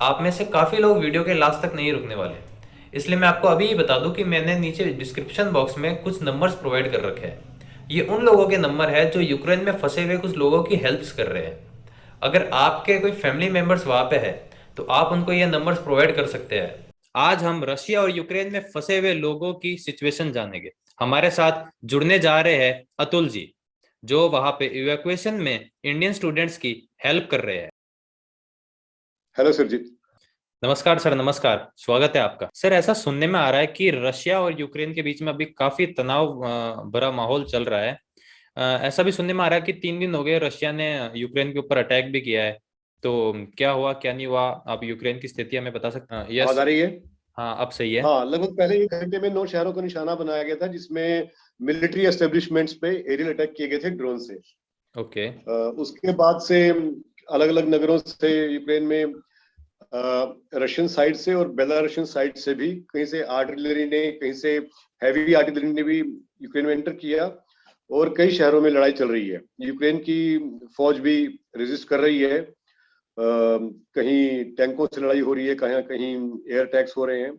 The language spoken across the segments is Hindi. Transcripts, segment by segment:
आप में से काफ़ी लोग वीडियो के लास्ट तक नहीं रुकने वाले, इसलिए मैं आपको अभी ही बता दूं कि मैंने नीचे डिस्क्रिप्शन बॉक्स में कुछ नंबर्स प्रोवाइड कर रखे हैं। ये उन लोगों के नंबर है जो यूक्रेन में फंसे हुए कुछ लोगों की हेल्प्स कर रहे हैं। अगर आपके कोई फैमिली मेंबर्स वहाँ पे है तो आप उनको ये नंबर्स प्रोवाइड कर सकते हैं। आज हम रशिया और यूक्रेन में फंसे हुए लोगों की सिचुएशन जानेंगे। हमारे साथ जुड़ने जा रहे हैं अतुल जी, जो वहाँ पे इवैक्यूएशन में इंडियन स्टूडेंट्स की हेल्प कर रहे हैं। हेलो सुरजीत। नमस्कार सर, नमस्कार, स्वागत है आपका। सर, ऐसा सुनने में आ रहा है कि रशिया और यूक्रेन के बीच में अभी काफी तनाव भरा माहौल चल रहा है। ऐसा भी सुनने में आ रहा है कि 3 दिन हो गए रशिया ने यूक्रेन के ऊपर अटैक भी किया है। तो क्या हुआ क्या नहीं हुआ, आप यूक्रेन की स्थिति हमें बता सकते हैं? आवाज यस। आ रही है? हाँ, अब सही है। हाँ, लगभग पहले 1 घंटे में 9 शहरों को निशाना बनाया गया था, जिसमें मिलिट्री एस्टेब्लिशमेंट पे एरियल अटैक किए गए थे ड्रोन से। ओके। उसके बाद से अलग अलग नगरों से यूक्रेन में रशियन साइड से और बेलारूशियन साइड से भी कहीं से आर्टिलरी ने, कहीं से हैवी आर्टिलरी ने भी यूक्रेन में एंटर किया। और कई शहरों में लड़ाई चल रही है। यूक्रेन की फौज भी रेजिस्ट कर रही है। कहीं टैंकों से लड़ाई हो रही है, कहीं कहीं एयर अटैक्स हो रहे हैं,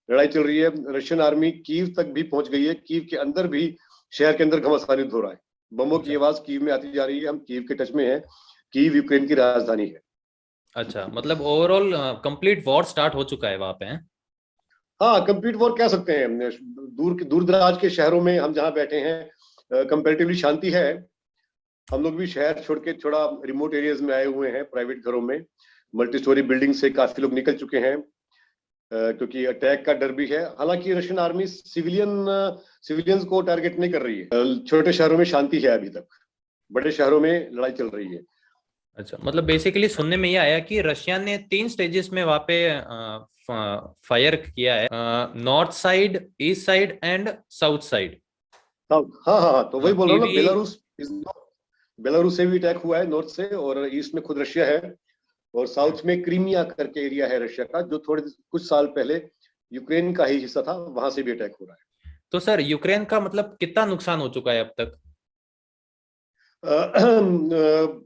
लड़ाई चल रही है। रशियन आर्मी कीव तक भी पहुंच गई है। कीव के अंदर भी, शहर के अंदर घमासान युद्ध हो रहा है। बमों की अच्छा। आवाज कीव में आती जा रही है। हम कीव के टच में हैं। कीव यूक्रेन की राजधानी है। अच्छा, मतलब ओवरऑल कंप्लीट वॉर स्टार्ट हो चुका है वहां पे, हैं? हाँ, कंप्लीट वॉर कह सकते हैं। दूर दराज के शहरों में हम जहाँ बैठे हैं कंपेरेटिवली शांति है। हम लोग भी शहर छोड़ के थोड़ा रिमोट एरियाज में आए हुए हैं, प्राइवेट घरों में। मल्टी स्टोरी बिल्डिंग से काफी लोग निकल चुके हैं, क्योंकि अटैक का डर भी है। हालांकि रशियन आर्मी सिविलियंस को टारगेट नहीं कर रही है। छोटे शहरों में शांति है अभी तक। बड़े शहरों में लड़ाई चल रही है। अच्छा, मतलब बेसिकली सुनने में ये आया कि रशिया ने 3 स्टेजेस में वहां पे फायर किया है, north side, east side and south side. हाँ हाँ हाँ हाँ, तो वही बोल रहा हूँ ना। कीवी। बेलारूस से भी अटैक हुआ है, नॉर्थ से। और ईस्ट में खुद रशिया है। और साउथ में क्रीमिया करके एरिया है रशिया का, जो थोड़े कुछ साल पहले यूक्रेन का ही हिस्सा था। वहां से भी अटैक हो रहा तो सर, यूक्रेन का मतलब कितना नुकसान हो चुका है अब तक? है।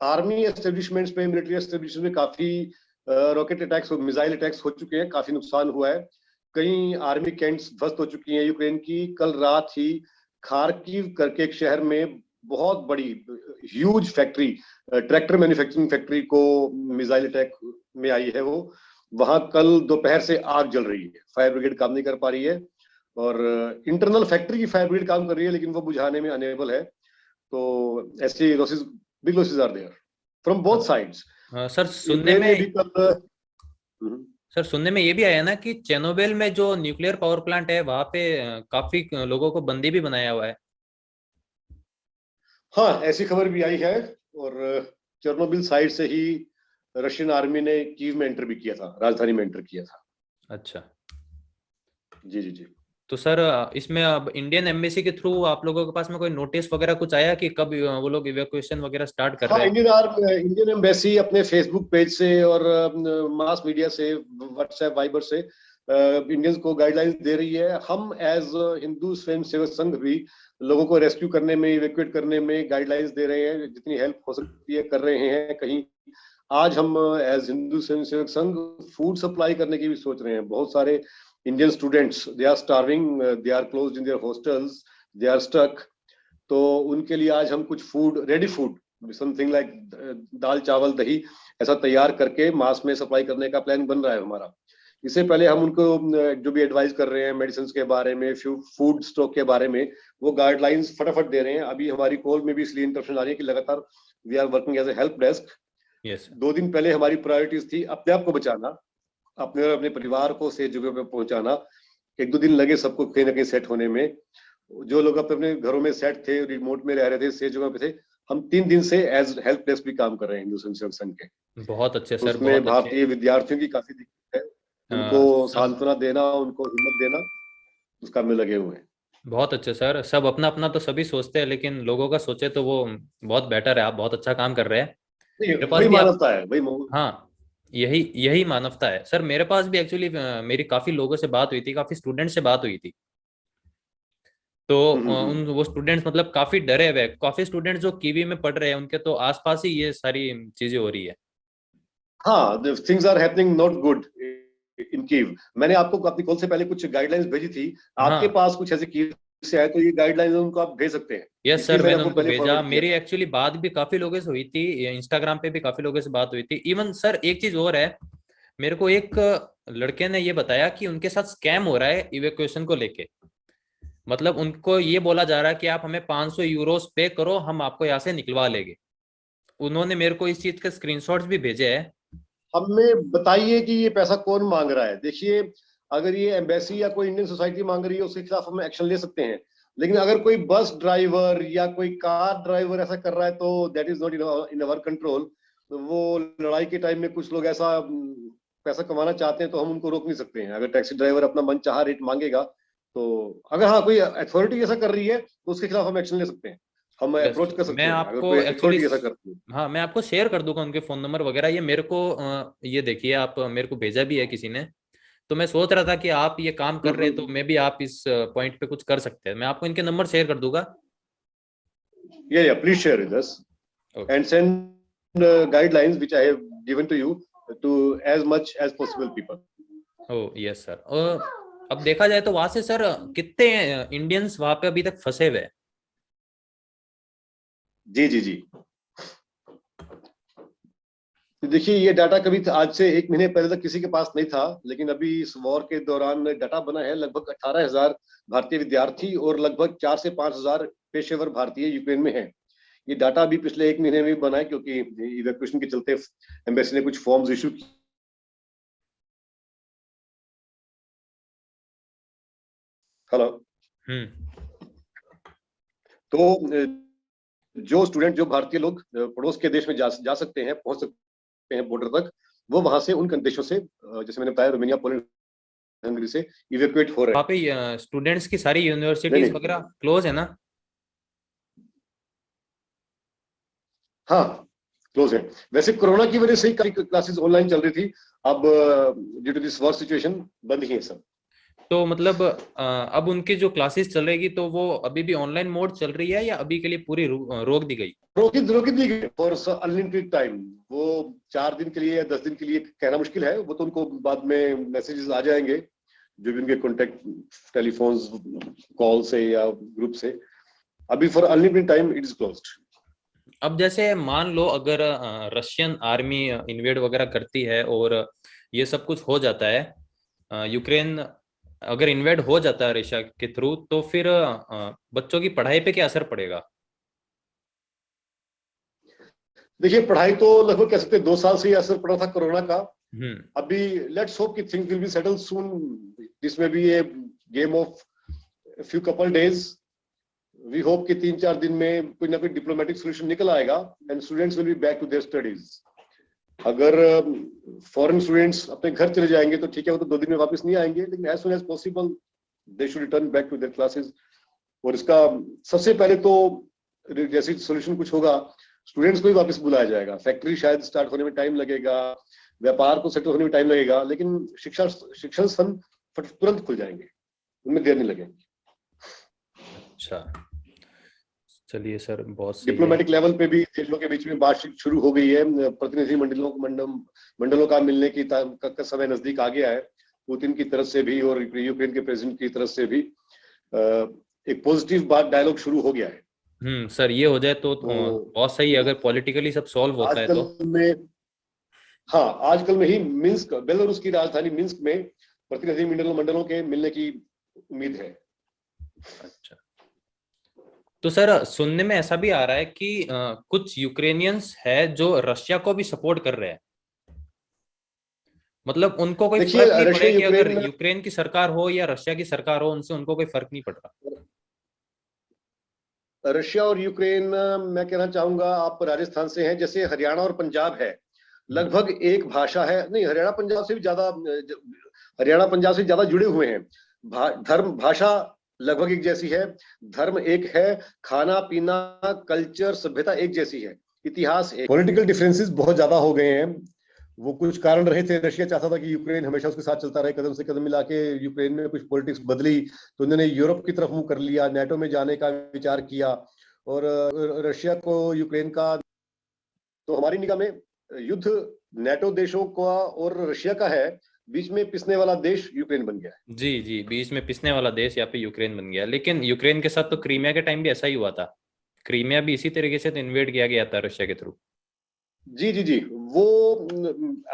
आर्मी एस्टेब्लिशमेंट्स पे, मिलिट्री एस्टेब्लिशमेंट में काफी रॉकेट अटैक्स, मिसाइल अटैक्स हो चुके हैं। काफी नुकसान हुआ है। कई आर्मी कैंट्स ध्वस्त हो चुकी हैं यूक्रेन की। कल रात ही खार्किव करके एक शहर में बहुत बड़ी huge factory, tractor manufacturing factory को मिसाइल अटैक में आई है वो। वहां कल दोपहर से आग जल रही है। फायर ब्रिगेड काम नहीं कर पा रही है। और इंटरनल फैक्ट्री की फायर ब्रिगेड काम कर रही है, लेकिन वो बुझाने में अनेबल है। तो ऐसी losses, big losses are there from both sides. Sir सुनने यूक्रेन में ने भी कल सर सुनने में ये भी आया ना कि चेनोबिल में जो न्यूक्लियर पावर प्लांट है वहां पे काफी लोगों को बंदी भी बनाया हुआ है। हाँ, ऐसी खबर भी आई है। और चेर्नोबिल साइड से ही रशियन आर्मी ने कीव में एंटर भी किया था, राजधानी में एंटर किया था। अच्छा। जी जी जी। तो सर, इसमें अब इंडियन एम्बेसी के थ्रू आप लोगों के पास में कोई नोटिस वगैरह कुछ आया कि कब वो लोग इवैक्यूएशन वगैरह स्टार्ट कर हाँ, रहे हैं? इंडियन एम्बेसी अपने फेसबुक पेज से और मास मीडिया से, व्हाट्सएप वाइबर से इंडियंस को गाइडलाइंस दे रही है। हम एज हिंदू स्वयं सेवक संघ भी लोगों को रेस्क्यू करने में, इवैक्यूएट करने में गाइडलाइंस दे रहे हैं। जितनी हेल्प हो सकती है कर रहे हैं। कहीं आज हम एज हिंदू स्वयं सेवक संघ फूड सप्लाई करने की भी सोच रहे हैं। बहुत सारे Indian students, they are starving, they are closed in their hostels, they are stuck. तो उनके लिए आज हम कुछ food, ready food, something like दाल चावल दही, ऐसा तैयार करके मास में सप्लाई करने का प्लान बन रहा है हमारा। इससे पहले हम उनको जो भी एडवाइस कर रहे हैं मेडिसिन के बारे में, फूड स्टॉक के बारे में, वो गाइडलाइंस फटाफट दे रहे हैं। अभी हमारी कॉल में भी इसलिए इंटरप्शन आ रही है कि लगातार we are working as a help desk. Yes. 2 दिन पहले हमारी प्रायोरिटीज थी अपने आप को बचाना, अपने और अपने परिवार को सेफ जगह पे पहुंचाना। 1-2 दिन लगे सबको कहीं ना कहीं सेट होने में। जो लोग अपने अपने घरों में सेट थे, रिमोट में रह रहे थे, सेफ जगह पे थे, हम 3 दिन से एज हेल्प डेस्क भी काम कर रहे हैं हिंदू स्वयं संघ के। बहुत अच्छे सर, उसमें बहुत अच्छे। भारतीय विद्यार्थियों की काफी दिक्कत है। उनको सब सांत्वना देना, उनको हिम्मत देना, उस काम में लगे हुए हैं। बहुत अच्छे सर, सब अपना अपना तो सभी सोचते हैं, लेकिन लोगों का सोचे तो वो बहुत बेटर है। आप बहुत अच्छा काम कर रहे हैं। नहीं, मेरे पास वही भी आप। मानवता है, वही हाँ, यही यही मानवता है सर। मेरे पास भी एक्चुअली मेरी काफी लोगों से बात हुई थी, काफी स्टूडेंट से बात हुई थी। तो हम्म। उन वो स्टूडेंट्स मतलब काफी डरे हुए, काफी स्टूडेंट्स जो कीवी में पढ़ रहे हैं उनके तो आसपास ही ये सारी चीजें हो रही है। हाँ, things are happening not good in Kyiv. मैंने आपको अपनी कॉल से पहले कुछ गाइडलाइंस भेजी थी, आपके हाँ, पास कुछ ऐसे कीव से है तो ये गाइडलाइंस उनको आप भेज सकते हैं। यस ये सर, कीव मैंने मैंने आपको उनको पहले भेजा। फॉरवर्ड किया मेरी था। एक्चुअली बात भी काफी लोगों से हुई थी, इंस्टाग्राम पे भी काफी लोगों से बात हुई थी। इवन सर एक चीज और है, मेरे को एक लड़के ने ये बताया कि उनके साथ स्कैम हो रहा है इवैक्यूएशन को लेके। मतलब उनको ये बोला जा रहा है कि आप हमें 500 यूरोस पे करो, हम आपको यहाँ से निकलवा लेंगे। उन्होंने मेरे को इस चीज के स्क्रीनशॉट्स भी भेजे हैं। हमें बताइए कि ये पैसा कौन मांग रहा है। देखिए, अगर ये एम्बेसी या कोई इंडियन सोसाइटी मांग रही है उसके खिलाफ हम एक्शन ले सकते हैं, लेकिन अगर कोई बस ड्राइवर या कोई कार ड्राइवर ऐसा कर रहा है तो that is not in our control. वो लड़ाई के टाइम में कुछ लोग ऐसा पैसा कमाना चाहते हैं तो हम उनको रोक नहीं सकते हैं। अगर टैक्सी ड्राइवर अपना मन चाहा रेट मांगेगा तो, अगर हाँ कोई अथॉरिटी ऐसा कर रही है तो उसके खिलाफ हम एक्शन ले सकते हैं, हम यस, अप्रोच कर मैं सकते हैं अगर आपको कोई एक्चुअली, अथॉरिटी ऐसा करती है। हाँ मैं आपको शेयर कर दूंगा उनके फोन नंबर वगैरह। ये मेरे को ये देखिए, आप मेरे को भेजा भी है किसी ने। तो मैं सोच रहा था कि आप ये काम कर रहे हैं तो हम्म। मे भी आप इस पॉइंट पे कुछ कर सकते हैं। मैं आपको इनके नंबर शेयर कर दूंगा। Yeah, please share with us okay. and send guidelines which I have given to you to as much as possible people. O yes sir. अब देखा जाए तो वहां से सर कितने इंडियंस वहां पे अभी तक फंसे हुए हैं? जी जी जी। तो देखिए, ये डाटा कभी आज से 1 महीने पहले तक किसी के पास नहीं था, लेकिन अभी इस वॉर के दौरान डाटा बना है। लगभग 18,000 भारतीय विद्यार्थी और लगभग 4 से 5,000 पेशेवर भारतीय यूक्रेन में हैं। ये डाटा अभी पिछले 1 महीने में बना है क्योंकि इवैक्यूएशन के चलते एम्बेसी ने कुछ फॉर्म्स इशू। हेलो। हम्म। तो जो स्टूडेंट, जो भारतीय लोग पड़ोस के देश में जा सकते हैं, पहुंच सकते हैं बॉर्डर तक, वो वहां से उन देशों से, जैसे मैंने बताया, रोमानिया, पोलैंड, हंगरी से इवैक्यूएट हो रहे वहां हैं। पे स्टूडेंट्स की सारी नहीं यूनिवर्सिटीज नहीं। वगैरह क्लोज है ना? हाँ, क्लोज है। वैसे कोरोना की वजह से ही कई क्लासेस ऑनलाइन चल रही थी, अब due to this war situation बंद ही है सब। तो मतलब अब उनकी जो क्लासेस चल रहेगी तो वो अभी भी ऑनलाइन मोड चल रही है या अभी के लिए पूरी रोक दी गई? रोकी दी गई फॉर अनलिमिटेड टाइम। वो 4 दिन के लिए या 10 दिन के लिए कहना मुश्किल है, वो तो उनको बाद में मैसेजेस आ जाएंगे जो भी उनके कॉन्टेक्ट, टेलीफोन्स, कॉल से या ग्रुप से। अभी for unlimited time it is closed. अब जैसे मान लो अगर रशियन आर्मी इन्वेड वगैरह करती है और ये सब कुछ हो जाता है, यूक्रेन अगर इन्वेड हो जाता है रशिया के थ्रू, तो फिर बच्चों की पढ़ाई पे क्या असर पड़ेगा? देखिए, पढ़ाई तो लगभग कह सकते हैं 2 साल से ही असर पड़ा था कोरोना का। हम्म। अभी लेट्स होप कि things will be settle soon. This में भी a game of few couple days. We hope कि 3-4 दिन में कोई ना कोई डिप्लोमेटिक सोल्यूशन निकल आएगा and students will be back to their studies. अगर फॉरेन स्टूडेंट्स अपने घर चले जाएंगे तो ठीक है, वो तो 2 दिन में वापस नहीं आएंगे, लेकिन as soon as possible they should return back to their classes. और इसका सबसे पहले तो जैसे सोल्यूशन कुछ होगा, स्टूडेंट्स को ही वापस बुलाया जाएगा। फैक्ट्री शायद स्टार्ट होने में टाइम लगेगा, व्यापार को सेटल होने में टाइम लगेगा, लेकिन शिक्षण संस्थान तुरंत खुल जाएंगे, उनमें देर नहीं लगेगी। अच्छा, चलिए सर, बहुत सही है। डिप्लोमेटिक लेवल पे भी देशों के बीच में बातचीत शुरू हो गई है। प्रतिनिधि मंडलों का मिलने की का समय नजदीक आ गया है। पुतिन की तरफ से भी और यूक्रेन के प्रेसिडेंट की तरफ से भी एक पॉजिटिव बात, डायलॉग शुरू हो गया है। सर, ये हो जाए तो तो बहुत सही है, अगर पॉलिटिकली सब सॉल्व होता है तो। आजकल में, हाँ, आजकल में ही मिन्स्क, बेलारूस की राजधानी मिन्स्क में प्रतिनिधि मंडलों के मिलने की उम्मीद है। अच्छा, तो सर सुनने में ऐसा भी आ रहा है कि कुछ यूक्रेनियंस है जो रशिया को भी सपोर्ट कर रहे हैं। मतलब उनको कोई देखिए, फर्क नहीं रशिया पड़ेगा कि अगर यूक्रेन, यूक्रेन की सरकार हो या रशिया की सरकार हो, उनसे उनको कोई फर्क नहीं पड़ रहा। रशिया और यूक्रेन, मैं कहना चाहूंगा, आप राजस्थान से हैं, जैसे हरियाणा और पंजाब है, हम्म। लगभग एक भाषा है। नहीं, हरियाणा पंजाब से ज्यादा जुड़े हुए हैं। धर्म, भाषा लगभग एक जैसी है, धर्म एक है, खाना पीना, कल्चर, सभ्यता एक जैसी है, इतिहास एक। पॉलिटिकल डिफरेंसेस बहुत ज्यादा हो गए हैं। वो कुछ कारण रहे थे, रशिया चाहता था कि यूक्रेन हमेशा उसके साथ चलता रहे, कदम से कदम मिला के। यूक्रेन में कुछ पॉलिटिक्स बदली तो उन्होंने यूरोप की तरफ मुंह कर लिया, नेटो में जाने का विचार किया। और रशिया को यूक्रेन का, तो हमारी निगाह में युद्ध नेटो देशों का और रशिया का है, बीच में पिसने वाला देश यूक्रेन बन गया है। जी जी, बीच में पिसने वाला देश यहाँ पे यूक्रेन बन गया। लेकिन यूक्रेन के साथ तो क्रीमिया के टाइम भी ऐसा ही हुआ था। क्रीमिया भी इसी तरीके से तो इन्वेड किया गया था रशिया के थ्रू। जी जी जी, वो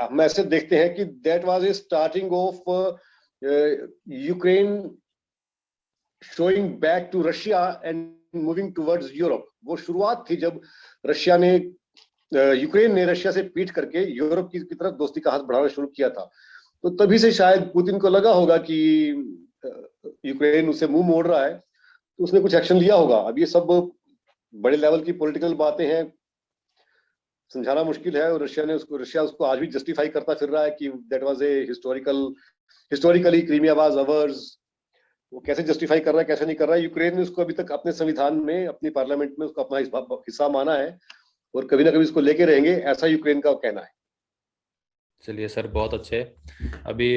हम ऐसे देखते हैं कि that was a starting of Ukraine showing back to Russia and moving towards Europe. वो शुरुआत थी जब रशिया ने यूक्रेन ने रशिया से पीठ करके यूरोप की तरफ दोस्ती का हाथ बढ़ाना शुरू किया था। तो तभी से शायद पुतिन को लगा होगा कि यूक्रेन उसे मुंह मोड़ रहा है, तो उसने कुछ एक्शन लिया होगा। अब ये सब बड़े लेवल की पॉलिटिकल बातें हैं, समझाना मुश्किल है। और रशिया उसको आज भी जस्टिफाई करता फिर रहा है कि that was a historically Crimea was ours. वो कैसे जस्टिफाई कर रहा है, कैसे नहीं कर रहा है, यूक्रेन ने उसको अभी तक अपने संविधान में, अपनी पार्लियामेंट में उसको अपना हिस्सा माना है और कभी ना कभी इसको लेके रहेंगे, ऐसा यूक्रेन का कहना है। चलिए सर, बहुत अच्छे। अभी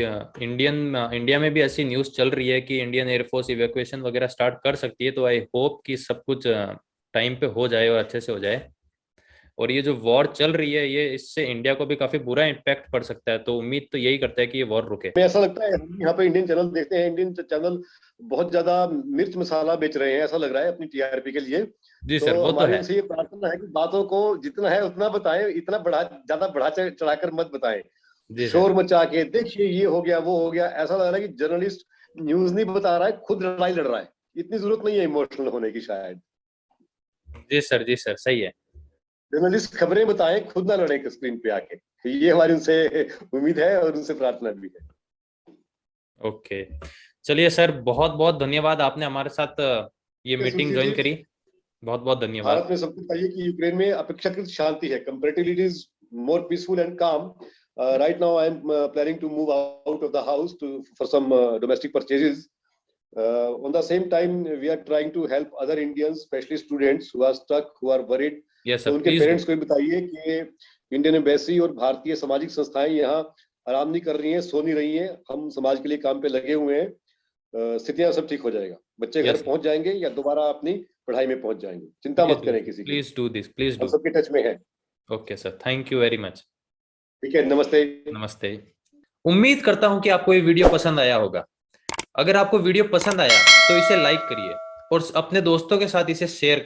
इंडिया में भी ऐसी न्यूज़ चल रही है कि इंडियन एयरफोर्स इवैक्यूएशन वगैरह स्टार्ट कर सकती है। तो आई होप कि सब कुछ टाइम पे हो जाए और अच्छे से हो जाए। और ये जो वॉर चल रही है, ये इससे इंडिया को भी काफी बुरा इम्पैक्ट पड़ सकता है। तो उम्मीद तो यही करते हैं कि ये वॉर रुके। हमें ऐसा लगता है, हम यहाँ पे इंडियन चैनल देखते हैं, इंडियन चैनल बहुत ज्यादा मिर्च मसाला बेच रहे हैं, ऐसा लग रहा है अपनी टीआरपी के लिए। जी तो सर, वो तो हमारी है। उनसे ये प्रार्थना है कि बातों को जितना है उतना बताएं, इतना ज्यादा बढ़ा चढ़ाकर मत बताएं। जी सर। शोर मचा के देखिए ये हो गया वो हो गया, ऐसा लग रहा है कि जर्नलिस्ट न्यूज नहीं बता रहा है, खुद लड़ाई लड़ रहा है। इतनी जरूरत नहीं है इमोशनल होने की शायद। जी सर, जी सर, सही है। जर्नलिस्ट खबरें बताएं, खुद ना लड़े स्क्रीन पे आके। ये हमारी उनसे उम्मीद है और उनसे प्रार्थना भी है। ओके, चलिए सर, बहुत बहुत धन्यवाद, आपने हमारे साथ ये मीटिंग सुशील ज्वाइन जी, करी। बहुत बहुत भारत धन्यवाद। में सबको चाहिए कि यूक्रेन में अपेक्षाकृत शांति है, comparatively it is more peaceful and calm. Right now I am planning to move out of the house to for some domestic purchases. On the same time, we are trying to help other Indians, especially students who are stuck, who are worried. Yes तो सर, उनके प्लीज डू। पेरेंट्स को भी बताइए कि इंडियन एम्बेसी और भारतीय सामाजिक संस्थाएं यहाँ आराम नहीं कर रही हैं, सो नहीं रही हैं। हम समाज के लिए काम पे लगे हुए हैं। स्थितियां सब ठीक हो जाएगा, बच्चे घर यस सर, पहुंच जाएंगे या दोबारा अपनी पढ़ाई में पहुंच जाएंगे। चिंता प्लीज मत डू, करें किसी की, प्लीज डू दिस, प्लीज हम डू। सबके टच में है। Okay sir, thank you very much. ठीक है, नमस्ते। नमस्ते। उम्मीद करता हूं कि आपको ये वीडियो पसंद आया होगा। अगर आपको वीडियो पसंद आया तो इसे लाइक करिए और अपने दोस्तों के साथ इसे शेयर करिए।